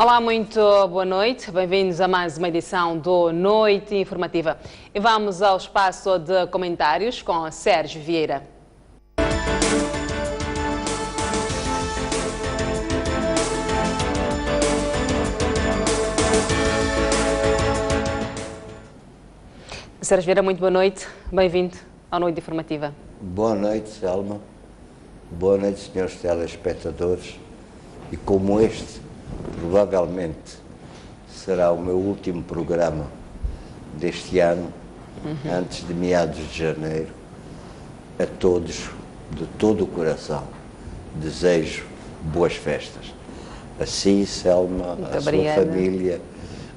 Olá, muito boa noite. Bem-vindos a mais uma edição do Noite Informativa. E vamos ao espaço de comentários com Sérgio Vieira. Sérgio Vieira, muito boa noite. Bem-vindo à Noite Informativa. Boa noite, Selma. Boa noite, senhores telespectadores. E como este, provavelmente, será o meu último programa deste ano, antes de meados de janeiro, a todos, de todo o coração, desejo boas festas. A si, Selma, a sua família,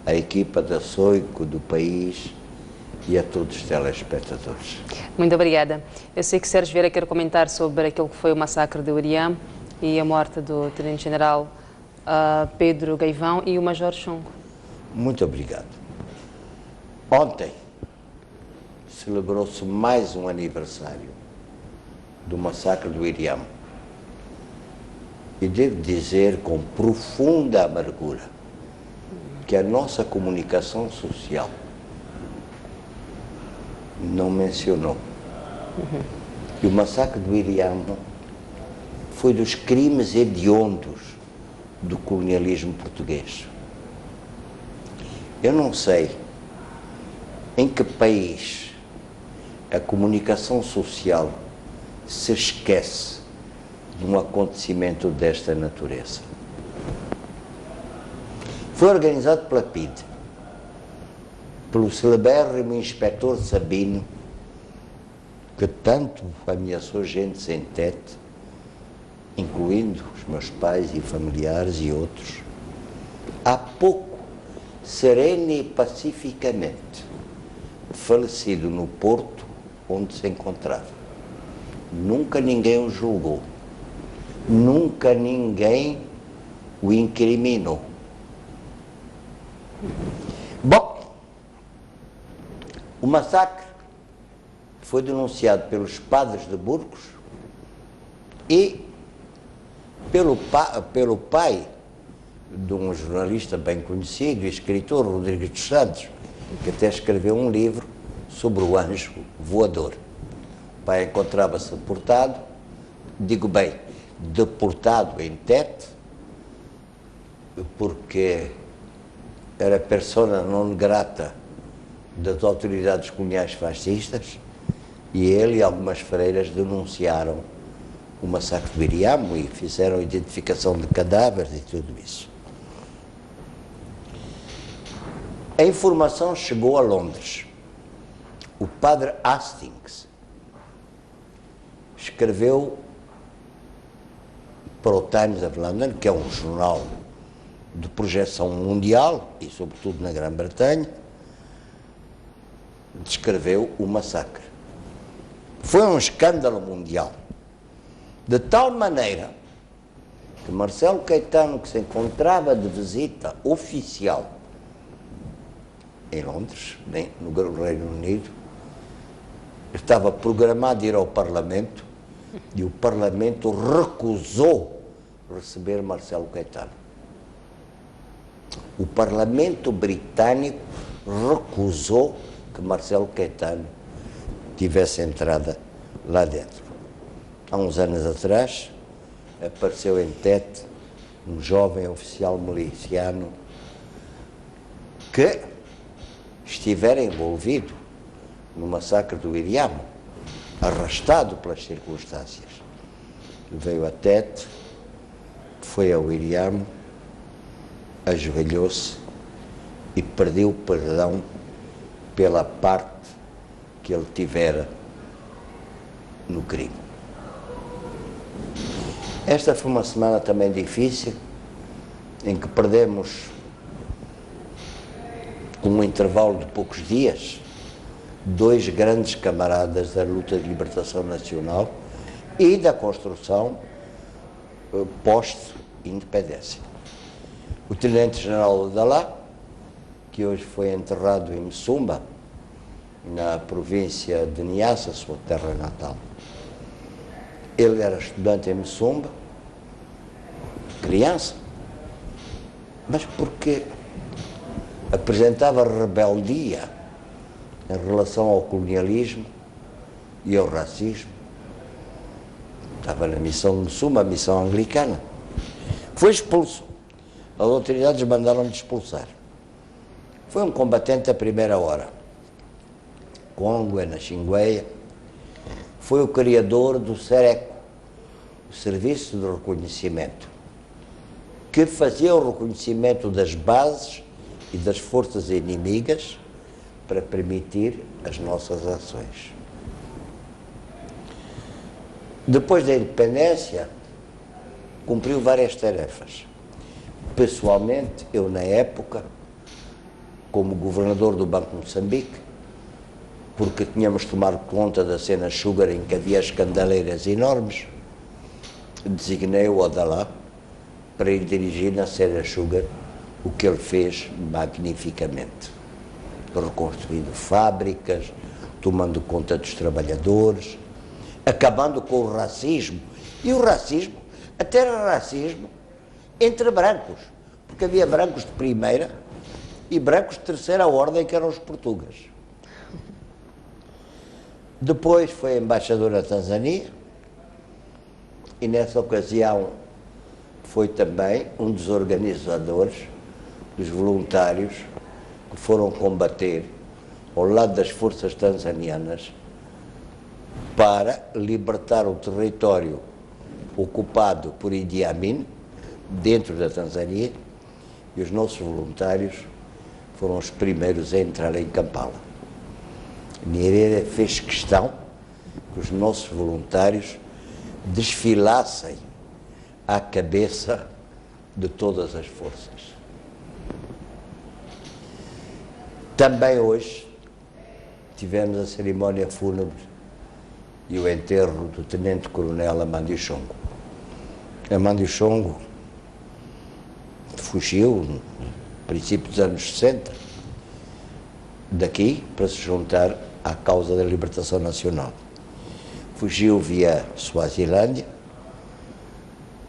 a equipa da Soico, do país e a todos os telespectadores. Muito obrigada. Eu sei que Sérgio Vieira quer comentar sobre aquilo que foi o massacre de Uriam e a morte do Tenente-General Pedro Gaivão e o Major Chungo. Muito obrigado. Ontem celebrou-se mais um aniversário do massacre do Uriam. E devo dizer com profunda amargura que a nossa comunicação social não mencionou que o massacre do Uriam foi dos crimes hediondos do colonialismo português. Eu não sei em que país a comunicação social se esquece de um acontecimento desta natureza. Foi organizado pela PIDE, pelo celebérrimo inspetor Sabino, que tanto ameaçou gente sem teto, incluindo os meus pais e familiares e outros, há pouco, serene e pacificamente, falecido no porto onde se encontrava. Nunca ninguém o julgou, nunca ninguém o incriminou. Bom, o massacre foi denunciado pelos padres de Burgos e pelo pai de um jornalista bem conhecido e escritor, Rodrigues dos Santos, que até escreveu um livro sobre o anjo voador. O pai encontrava-se deportado, digo bem, deportado em Tete, porque era persona non grata das autoridades coloniais fascistas, e ele e algumas freiras denunciaram o massacre de Uriam e fizeram identificação de cadáveres e tudo isso. A informação chegou a Londres. O padre Hastings escreveu para o Times of London, que é um jornal de projeção mundial e sobretudo na Grã-Bretanha, descreveu o massacre. Foi um escândalo mundial, de tal maneira que Marcelo Caetano, que se encontrava de visita oficial em Londres, no Reino Unido, estava programado ir ao Parlamento e o Parlamento recusou receber Marcelo Caetano. O Parlamento britânico recusou que Marcelo Caetano tivesse entrada lá dentro. Há uns anos atrás, apareceu em Tete um jovem oficial miliciano que estivera envolvido no massacre do Uriam, arrastado pelas circunstâncias. Veio a Tete, foi ao Uriam, ajoelhou-se e pediu perdão pela parte que ele tivera no crime. Esta foi uma semana também difícil, em que perdemos, com um intervalo de poucos dias, dois grandes camaradas da luta de libertação nacional e da construção pós-independência. O Tenente-General Adalá, que hoje foi enterrado em Messumba, na província de Niassa, sua terra natal. Ele era estudante em Messumba, criança, mas porque apresentava rebeldia em relação ao colonialismo e ao racismo. Estava na missão do Sul, uma missão anglicana. Foi expulso. As autoridades mandaram-lhe expulsar. Foi um combatente da primeira hora. Congo, na Xingueia. Foi o criador do SERECO, o Serviço de Reconhecimento, que fazia o reconhecimento das bases e das forças inimigas para permitir as nossas ações. Depois da independência, cumpriu várias tarefas. Pessoalmente, eu na época, como governador do Banco de Moçambique, porque tínhamos tomado conta da cena Sugar em que havia escandaleiras enormes, designei o Odalá para ir dirigir na cena Sugar, o que ele fez magnificamente, reconstruindo fábricas, tomando conta dos trabalhadores, acabando com o racismo. E o racismo, até era racismo entre brancos, porque havia brancos de primeira e brancos de terceira ordem, que eram os portugueses. Depois foi embaixador na Tanzânia e nessa ocasião foi também um dos organizadores, dos voluntários que foram combater ao lado das forças tanzanianas para libertar o território ocupado por Idi Amin, dentro da Tanzânia, e os nossos voluntários foram os primeiros a entrar em Kampala. Nyerere fez questão que os nossos voluntários desfilassem à cabeça de todas as forças. Também hoje tivemos a cerimónia fúnebre e o enterro do tenente-coronel Amandio Chongo. Amandio Chongo fugiu no princípio dos anos 60 daqui para se juntar à causa da libertação nacional. Fugiu via Suazilândia.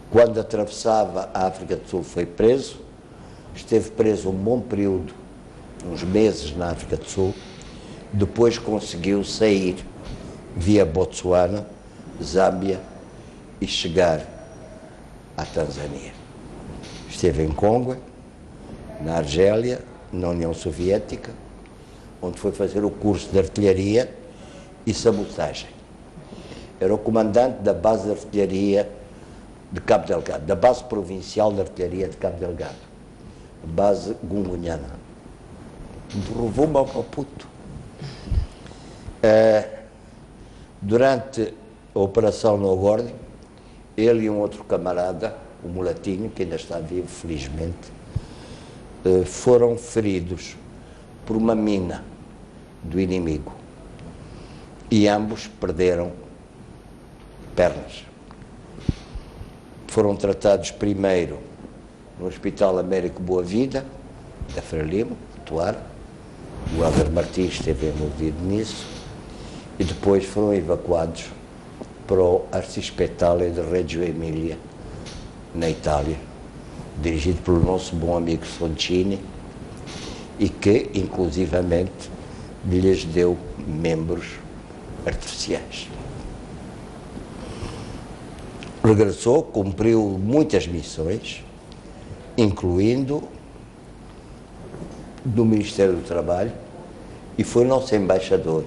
Quando atravessava a África do Sul foi preso. Esteve preso um bom período, uns meses na África do Sul. Depois conseguiu sair via Botsuana, Zâmbia e chegar à Tanzânia. Esteve em Congo, na Argélia, na União Soviética, onde foi fazer o curso de artilharia e sabotagem. Era o comandante da base de artilharia de Cabo Delgado, da base provincial de artilharia de Cabo Delgado, a base Gungunhana. Derrubou Maputo. Durante a Operação No Gordon, ele e um outro camarada, o mulatinho, que ainda está vivo, felizmente, foram feridos por uma mina do inimigo e ambos perderam pernas. Foram tratados primeiro no Hospital Américo Boa Vida, da Frelimo, Tuara. O Helder Martins esteve envolvido nisso, e depois foram evacuados para o Arcispetale de Reggio Emilia, na Itália, dirigido pelo nosso bom amigo Soncini, e que, inclusivamente, lhes deu membros artificiais. Regressou, cumpriu muitas missões, incluindo do Ministério do Trabalho, e foi nosso embaixador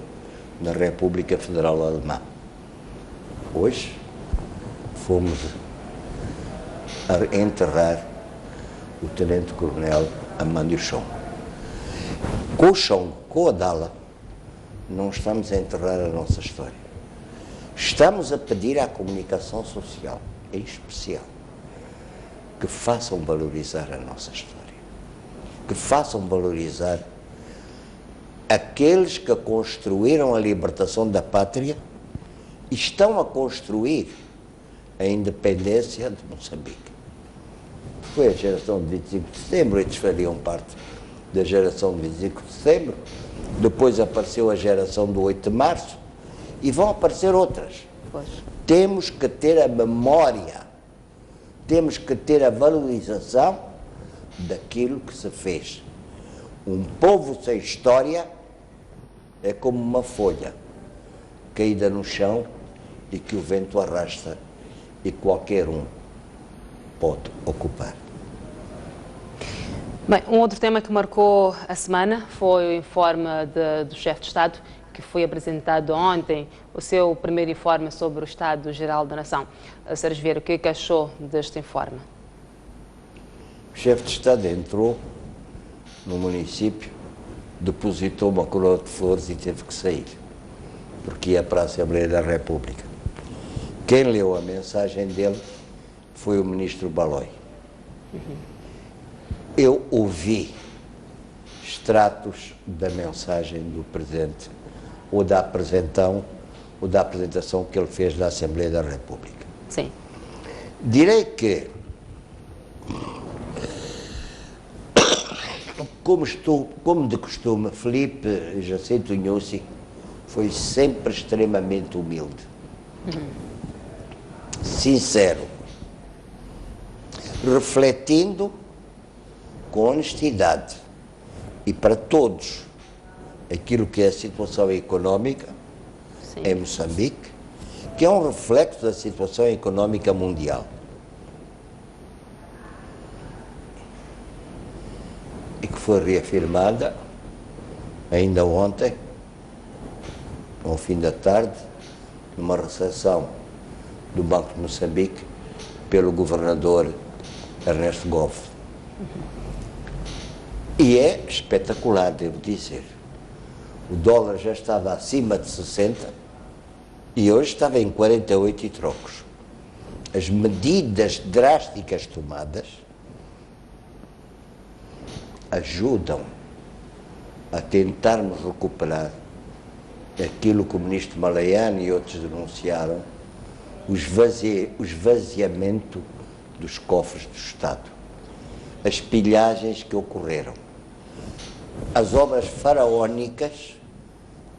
na República Federal Alemã. Hoje fomos a enterrar o tenente-coronel Amandio Chongo. Com o Chongo, com a Dala, não estamos a enterrar a nossa história. Estamos a pedir à comunicação social, em especial, que façam valorizar a nossa história, que façam valorizar aqueles que construíram a libertação da pátria e estão a construir a independência de Moçambique. Foi a geração de 25 de setembro, eles faziam parte da geração de 25 de setembro, depois apareceu a geração do 8 de março e vão aparecer outras. Pois. Temos que ter a memória, temos que ter a valorização daquilo que se fez. Um povo sem história é como uma folha caída no chão e que o vento arrasta e qualquer um pode ocupar. Bem, um outro tema que marcou a semana foi o informe do chefe de Estado, que foi apresentado ontem, o seu primeiro informe sobre o Estado-Geral da Nação. Sérgio Vieira, o que achou deste informe? O chefe de Estado entrou no município, depositou uma coroa de flores e teve que sair, porque ia para a Assembleia da República. Quem leu a mensagem dele foi o ministro Baloi. Eu ouvi extratos da mensagem do Presidente, ou da apresentação que ele fez da Assembleia da República. Sim. Direi que, como de costume, Filipe Jacinto Nussi foi sempre extremamente humilde, sincero, refletindo com honestidade e para todos aquilo que é a situação económica Sim. em Moçambique, que é um reflexo da situação económica mundial. E que foi reafirmada ainda ontem, ao fim da tarde, numa recepção do Banco de Moçambique pelo governador Ernesto Goff. E é espetacular, devo dizer. O dólar já estava acima de 60 e hoje estava em 48 e trocos. As medidas drásticas tomadas ajudam a tentarmos recuperar aquilo que o ministro Malayane e outros denunciaram, o esvaziamento dos cofres do Estado, as pilhagens que ocorreram, as obras faraónicas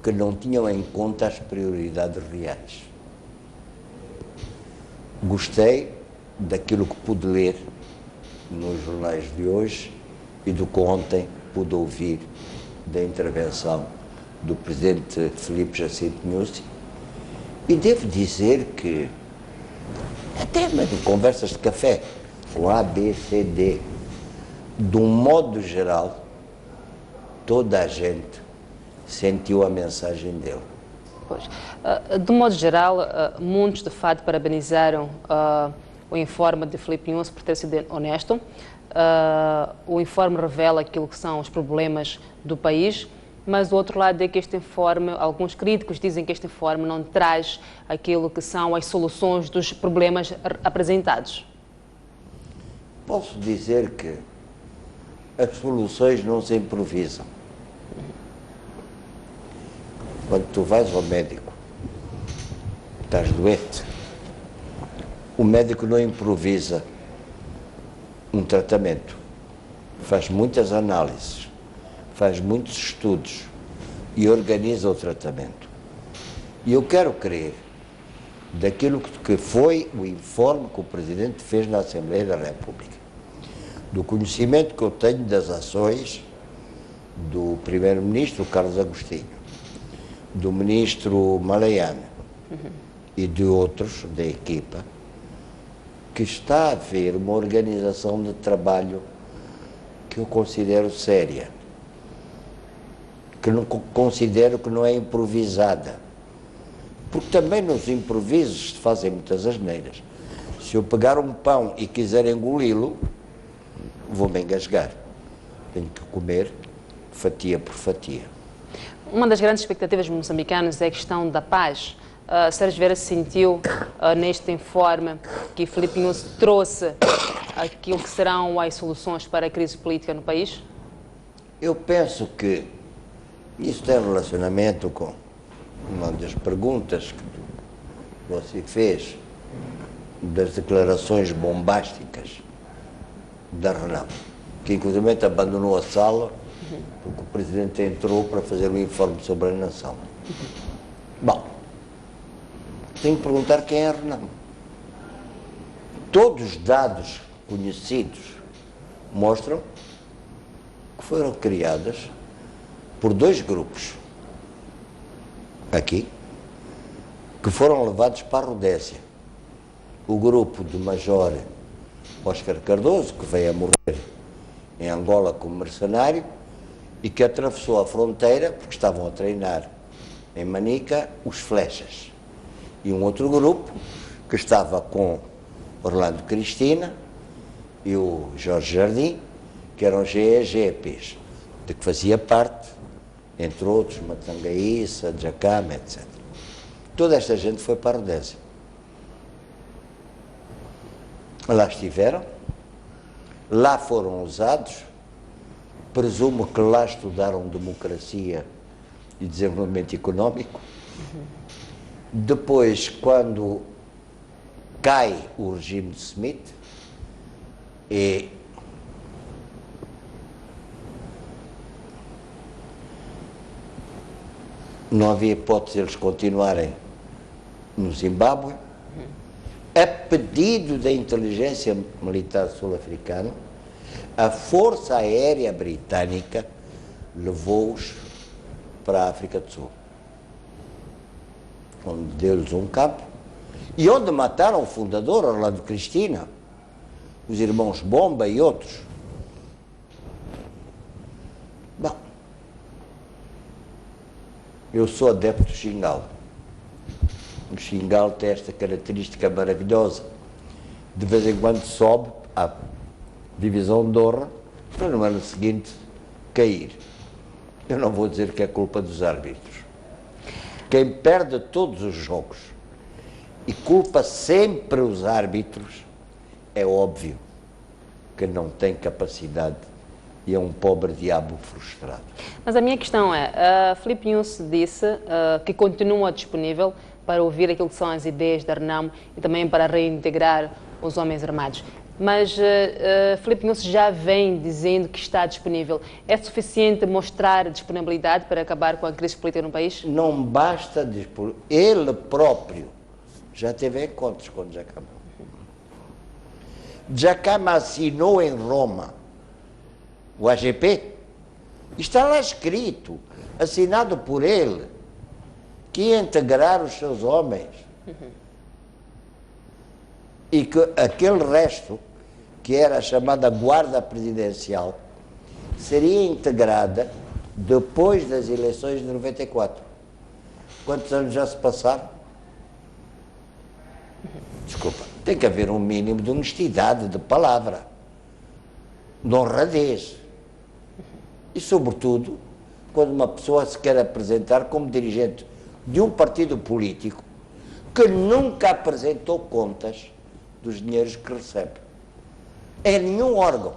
que não tinham em conta as prioridades reais. Gostei daquilo que pude ler nos jornais de hoje e do que ontem pude ouvir da intervenção do presidente Filipe Jacinto Nussi, e devo dizer que, até mesmo conversas de café, com A, B, C, D, de um modo geral, toda a gente sentiu a mensagem dele. Pois. De modo geral, muitos de fato parabenizaram o informe de Filipe Nussi por ter sido honesto. O informe revela aquilo que são os problemas do país, mas o outro lado é que este informe, alguns críticos dizem que este informe não traz aquilo que são as soluções dos problemas apresentados. Posso dizer que as soluções não se improvisam. Quando tu vais ao médico, estás doente, o médico não improvisa um tratamento, faz muitas análises, faz muitos estudos e organiza o tratamento. E eu quero crer, daquilo que foi o informe que o Presidente fez na Assembleia da República, do conhecimento que eu tenho das ações do Primeiro-Ministro Carlos Agostinho, do Ministro Malayane e de outros da equipa, que está a haver uma organização de trabalho que eu considero séria, que não considero que não é improvisada, porque também nos improvisos se fazem muitas asneiras. Se eu pegar um pão e quiser engoli-lo, vou-me engasgar. Tenho que comer fatia por fatia. Uma das grandes expectativas moçambicanas é a questão da paz. Sérgio Vieira sentiu neste informe que Filipe Nussi trouxe aquilo que serão as soluções para a crise política no país? Eu penso que isso tem relacionamento com uma das perguntas que você fez, das declarações bombásticas da Renamo, que inclusive abandonou a sala porque o Presidente entrou para fazer um informe sobre a nação. Bom, tenho que perguntar quem é a Renamo. Todos os dados conhecidos mostram que foram criadas por dois grupos aqui, que foram levados para a Rodésia. O grupo do Major Oscar Cardoso, que veio a morrer em Angola como mercenário e que atravessou a fronteira porque estavam a treinar em Manica os flechas. E um outro grupo que estava com Orlando Cristina e o Jorge Jardim, que eram GEPs, de que fazia parte, entre outros, Matangaíça, Jacama, etc. Toda esta gente foi para a Rodésia. Lá estiveram, lá foram usados, presumo que lá estudaram democracia e desenvolvimento económico. Depois, quando cai o regime de Smith, e não havia hipótese de eles continuarem no Zimbábue, a pedido da inteligência militar sul-africana, a Força Aérea Britânica levou-os para a África do Sul, onde deu-lhes um campo e onde mataram o fundador, Orlando Cristina, os irmãos Bomba e outros. Bom, eu sou adepto do Xingal. O Xingal tem esta característica maravilhosa. De vez em quando sobe à divisão de honra para no ano seguinte cair. Eu não vou dizer que é culpa dos árbitros. Quem perde todos os jogos e culpa sempre os árbitros, é óbvio que não tem capacidade e é um pobre diabo frustrado. Mas a minha questão é, Filipe Nunes disse que continua disponível para ouvir aquilo que são as ideias da Renamo e também para reintegrar os homens armados. Mas Filipe Nunes já vem dizendo que está disponível. É suficiente mostrar disponibilidade para acabar com a crise política no país? Não basta dispor. Ele próprio já teve encontros com Jacama. Jacama assinou em Roma o AGP. Está lá escrito, assinado por ele, que ia integrar os seus homens. E que aquele resto, que era a chamada guarda presidencial, seria integrada depois das eleições de 94. Quantos anos já se passaram? Desculpa, tem que haver um mínimo de honestidade de palavra, de honradez. E, sobretudo, quando uma pessoa se quer apresentar como dirigente de um partido político que nunca apresentou contas dos dinheiros que recebe. É nenhum órgão.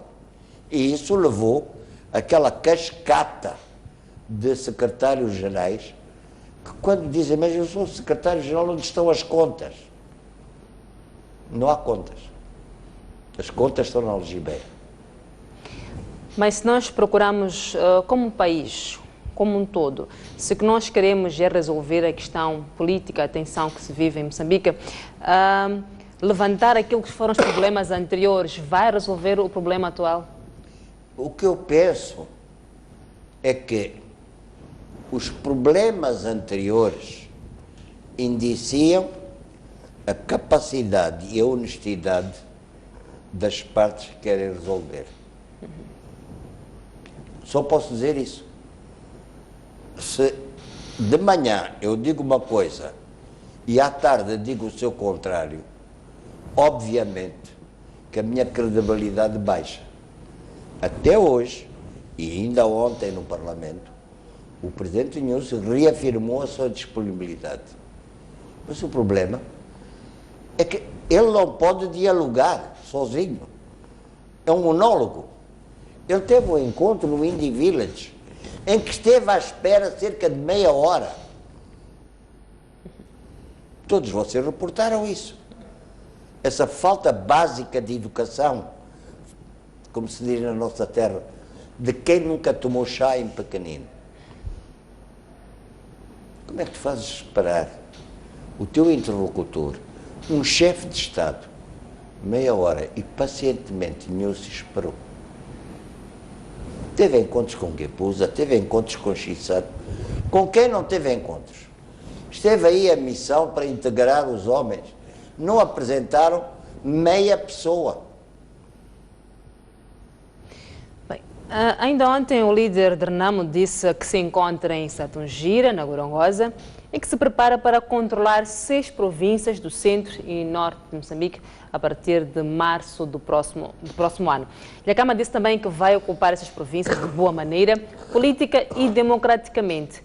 E isso levou aquela cascata de secretários-gerais que quando dizem, mas eu sou secretário-geral, onde estão as contas? Não há contas. As contas estão na algibeira. Mas se nós procuramos, como país, como um todo, se o que nós queremos é resolver a questão política, a tensão que se vive em Moçambique, levantar aquilo que foram os problemas anteriores, vai resolver o problema atual? O que eu penso é que os problemas anteriores indiciam a capacidade e a honestidade das partes que querem resolver. Só posso dizer isso. Se de manhã eu digo uma coisa e à tarde digo o seu contrário, obviamente que a minha credibilidade baixa. Até hoje, e ainda ontem no Parlamento, o Presidente Nunes reafirmou a sua disponibilidade. Mas o problema é que ele não pode dialogar sozinho. É um monólogo. Ele teve um encontro no Indie Village, em que esteve à espera cerca de meia hora. Todos vocês reportaram isso. Essa falta básica de educação, como se diz na nossa terra, de quem nunca tomou chá em pequenino. Como é que tu fazes esperar o teu interlocutor, um chefe de Estado, meia hora, e pacientemente nenhum se esperou? teve encontros com Guepuza, teve encontros com Chissano. Com quem não teve encontros? Esteve aí a missão para integrar os homens. Não apresentaram meia pessoa. Bem, ainda ontem o líder de Renamo disse que se encontra em Satungira, na Gorongosa, e que se prepara para controlar 6 províncias do centro e norte de Moçambique a partir de março do próximo ano. Lhakama disse também que vai ocupar essas províncias de boa maneira, política e democraticamente.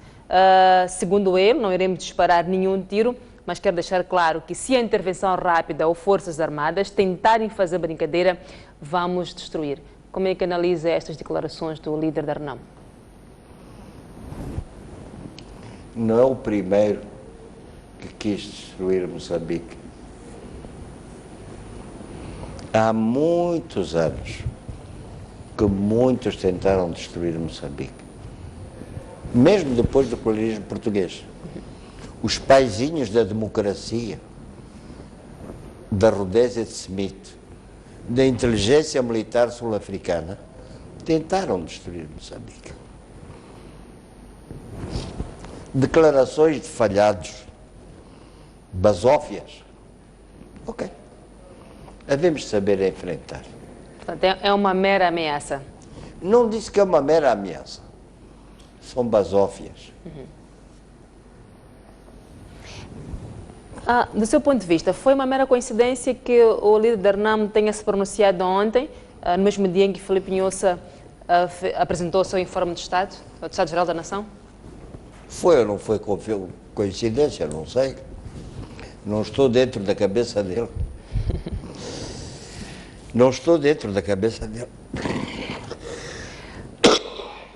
Segundo ele, não iremos disparar nenhum tiro, mas quer deixar claro que se a intervenção rápida ou forças armadas tentarem fazer brincadeira, vamos destruir. Como é que analisa estas declarações do líder da Renamo? Não é o primeiro que quis destruir Moçambique. Há muitos anos que muitos tentaram destruir Moçambique. Mesmo depois do colonialismo português. Os paizinhos da democracia, da Rhodésia de Smith, da inteligência militar sul-africana, tentaram destruir Moçambique. Declarações de falhados, basófias. Ok. Havemos de saber enfrentar. Portanto, é uma mera ameaça. Não disse que é uma mera ameaça. São basófias. Do seu ponto de vista, foi uma mera coincidência que o líder da Renamo tenha se pronunciado ontem, no mesmo dia em que Filipe Inhoça apresentou o seu informe de Estado, o Estado-Geral da Nação? Foi ou não foi coincidência? Não sei. Não estou dentro da cabeça dele. Não estou dentro da cabeça dele.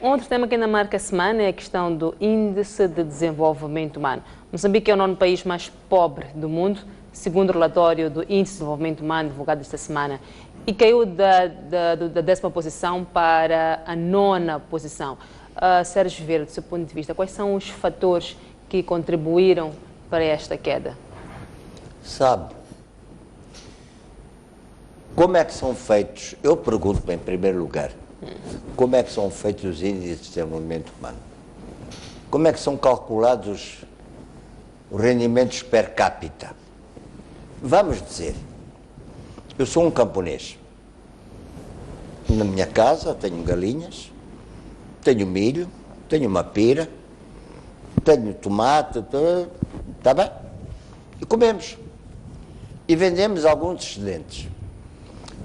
Outro tema que ainda marca a semana é a questão do Índice de Desenvolvimento Humano. Moçambique é o 9º país mais pobre do mundo, segundo o relatório do Índice de Desenvolvimento Humano divulgado esta semana, e caiu da 10ª posição para a 9ª posição. Sérgio Vieira, do seu ponto de vista, quais são os fatores que contribuíram para esta queda? Sabe, como é que são feitos, eu pergunto-me em primeiro lugar, como é que são feitos os índices de desenvolvimento humano? Como é que são calculados os rendimentos per capita? Vamos dizer, eu sou um camponês. Na minha casa tenho galinhas, tenho milho, tenho uma pera, tenho tomate, está bem? E comemos. E vendemos alguns excedentes.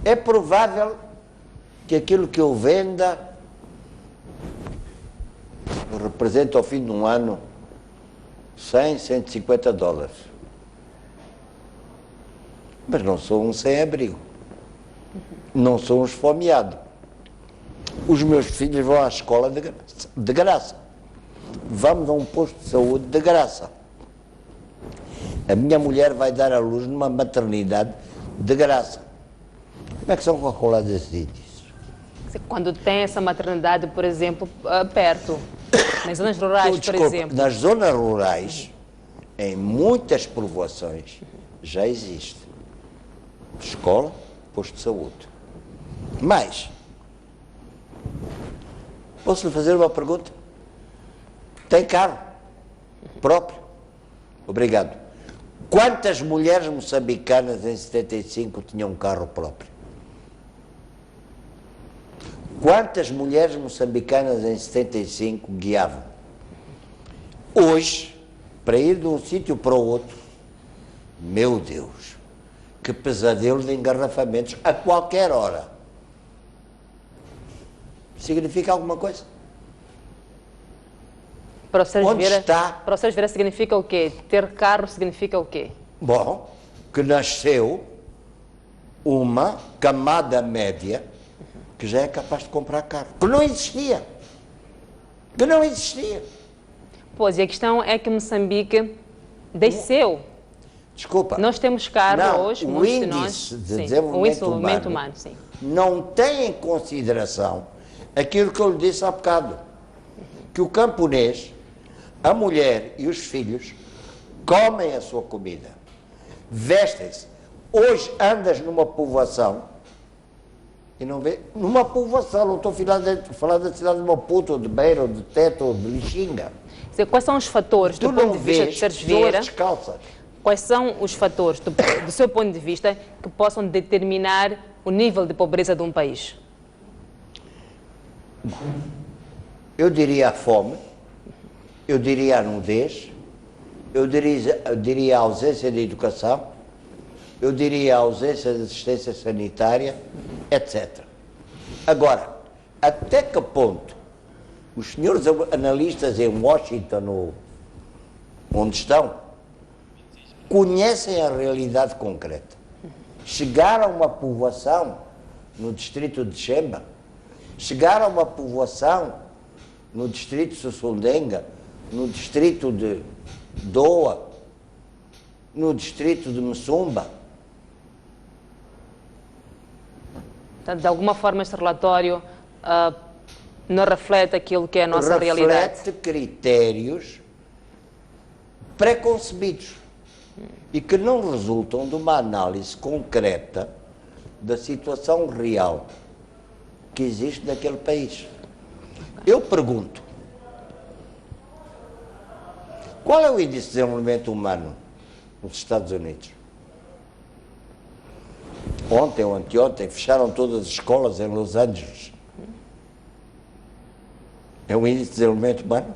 É provável que aquilo que eu venda representa ao fim de um ano 100, 150 dólares. Mas não sou um sem-abrigo. Não sou um esfomeado. Os meus filhos vão à escola de graça. Vamos a um posto de saúde de graça. A minha mulher vai dar à luz numa maternidade de graça. Como é que são calculados esses índices? Quando tem essa maternidade, por exemplo, perto, nas zonas rurais, por exemplo. Nas zonas rurais, em muitas povoações, já existe escola, posto de saúde. Mas, posso lhe fazer uma pergunta? Tem carro próprio? Obrigado. Quantas mulheres moçambicanas em 75 tinham um carro próprio? Quantas mulheres moçambicanas em 75 guiavam? Hoje, para ir de um sítio para o outro, meu Deus, que pesadelo de engarrafamentos a qualquer hora. Significa alguma coisa? Para o Sérgio Onde Vieira, está? para o Sérgio Vieira significa o quê? Ter carro significa o quê? Bom, que nasceu uma camada média que já é capaz de comprar carro. Que não existia. Que não existia. Pois, e a questão é que Moçambique desceu. Desculpa. Nós temos carro não, hoje, o muitos de índice nós. de Sim, desenvolvimento, o índice de desenvolvimento humano, sim. Não tem em consideração aquilo que eu lhe disse há bocado. Que o camponês, a mulher e os filhos comem a sua comida, vestem-se. Hoje andas numa povoação E não vê numa povoação, não estou a falar da cidade de Maputo, ou de Beira, ou de Teta, ou de Lixinga. Quais são os fatores, do ponto de vista de Sérgio Vieira, quais são os fatores, do seu ponto de vista, que possam determinar o nível de pobreza de um país? Eu diria a fome, eu diria a nudez, eu diria a ausência de educação, eu diria a ausência de assistência sanitária, etc. Agora, até que ponto os senhores analistas em Washington, ou onde estão, conhecem a realidade concreta? Chegaram a uma povoação no distrito de Xemba, chegaram a uma povoação no distrito de Sussundenga, no distrito de Doa, no distrito de Messumba. Portanto, de alguma forma este relatório não reflete aquilo que é a nossa realidade. Reflete critérios preconcebidos e que não resultam de uma análise concreta da situação real que existe naquele país. Eu pergunto, qual é o índice de desenvolvimento humano nos Estados Unidos? Ontem ou anteontem fecharam todas as escolas em Los Angeles. É o índice de desenvolvimento humano?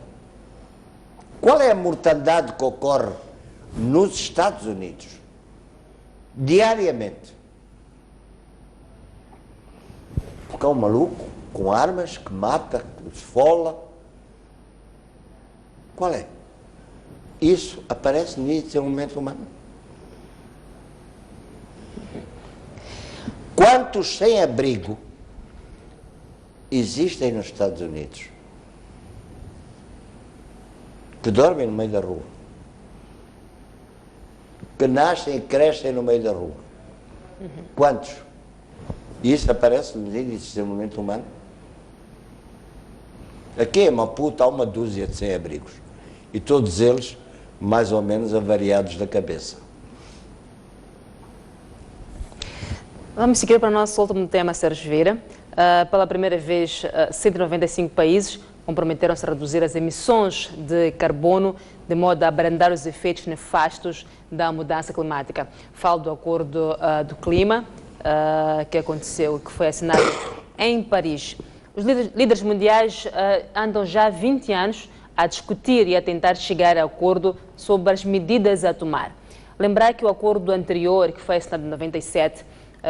Qual é a mortandade que ocorre nos Estados Unidos diariamente? Porque há um maluco com armas que mata, que esfola. Qual é? Isso aparece no índice de desenvolvimento humano. Quantos sem-abrigo existem nos Estados Unidos que dormem no meio da rua, que nascem e crescem no meio da rua? Quantos? E isso aparece nos índices de desenvolvimento humano? Aqui em Maputo há uma dúzia de sem-abrigos e todos eles mais ou menos avariados da cabeça. Vamos seguir para o nosso último tema, Sérgio Vieira. Pela primeira vez, 195 países comprometeram-se a reduzir as emissões de carbono de modo a abrandar os efeitos nefastos da mudança climática. Falo do Acordo do Clima, que foi assinado em Paris. Os líderes mundiais andam já há 20 anos a discutir e a tentar chegar a acordo sobre as medidas a tomar. Lembrar que o acordo anterior, que foi assinado em 97,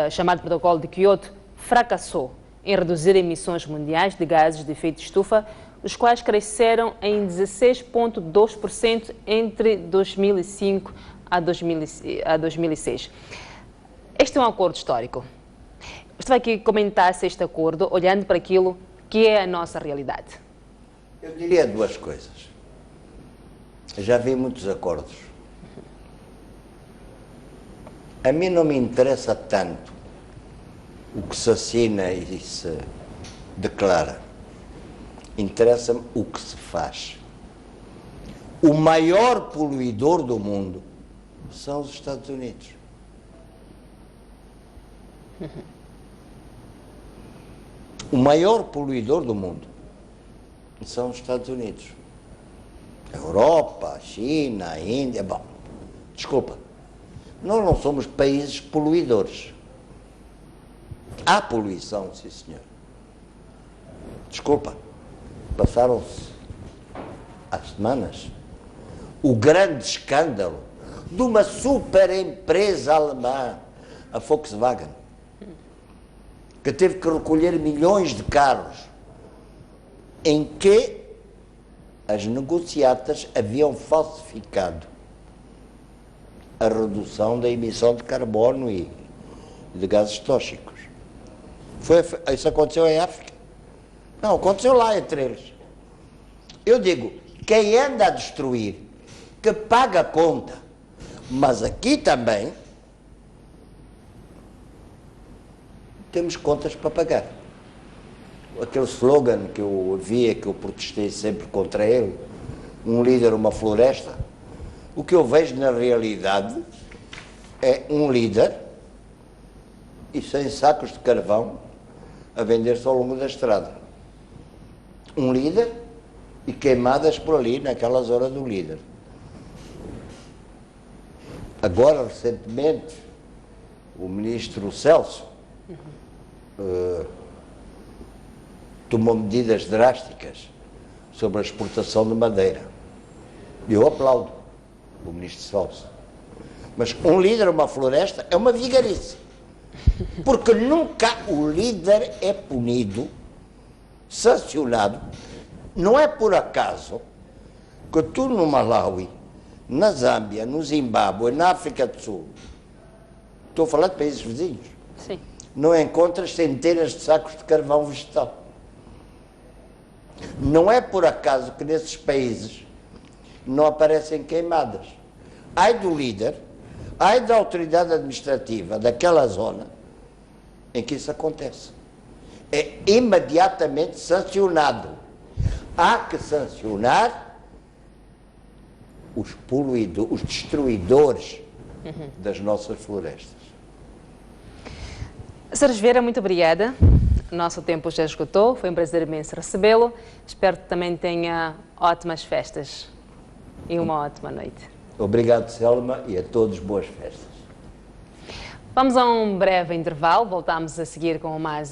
chamado Protocolo de Kyoto, fracassou em reduzir emissões mundiais de gases de efeito de estufa, os quais cresceram em 16,2% entre 2005 a 2006. Este é um acordo histórico. Gostaria que comentasse este acordo, olhando para aquilo que é a nossa realidade. Eu diria duas coisas. Eu já vi muitos acordos. A mim não me interessa tanto o que se assina e se declara. Interessa-me o que se faz. O maior poluidor do mundo são os Estados Unidos. O maior poluidor do mundo são os Estados Unidos. A Europa, a China, a Índia, bom, desculpa, nós não somos países poluidores. Há poluição, sim senhor. Desculpa, passaram-se as semanas o grande escândalo de uma super empresa alemã, a Volkswagen, que teve que recolher milhões de carros em que as negociatas haviam falsificado a redução da emissão de carbono e de gases tóxicos. Isso aconteceu em África? Não, aconteceu lá entre eles. Eu digo, quem anda a destruir, que paga a conta, mas aqui também temos contas para pagar. Aquele slogan que eu via, que eu protestei sempre contra ele, um líder, uma floresta, o que eu vejo na realidade é um líder e sem sacos de carvão a vender-se ao longo da estrada. Um líder e queimadas por ali, naquela zona do líder. Agora, recentemente, o ministro Celso tomou medidas drásticas sobre a exportação de madeira. Eu aplaudo o ministro Celso. Mas um líder, uma floresta, é uma vigarice. Porque nunca o líder é punido, sancionado. Não é por acaso que tu no Malawi, na Zâmbia, no Zimbábue, na África do Sul, estou a falar de países vizinhos, Sim. não encontras centenas de sacos de carvão vegetal. Não é por acaso que nesses países não aparecem queimadas. Ai do líder, ai da autoridade administrativa daquela zona em que isso acontece. É imediatamente sancionado. Há que sancionar os destruidores das nossas florestas. Sr. Vieira, muito obrigada. Nosso tempo já esgotou, foi um prazer imenso recebê-lo. Espero que também tenha ótimas festas e uma ótima noite. Obrigado, Selma, e a todos boas festas. Vamos a um breve intervalo, voltamos a seguir com mais informações.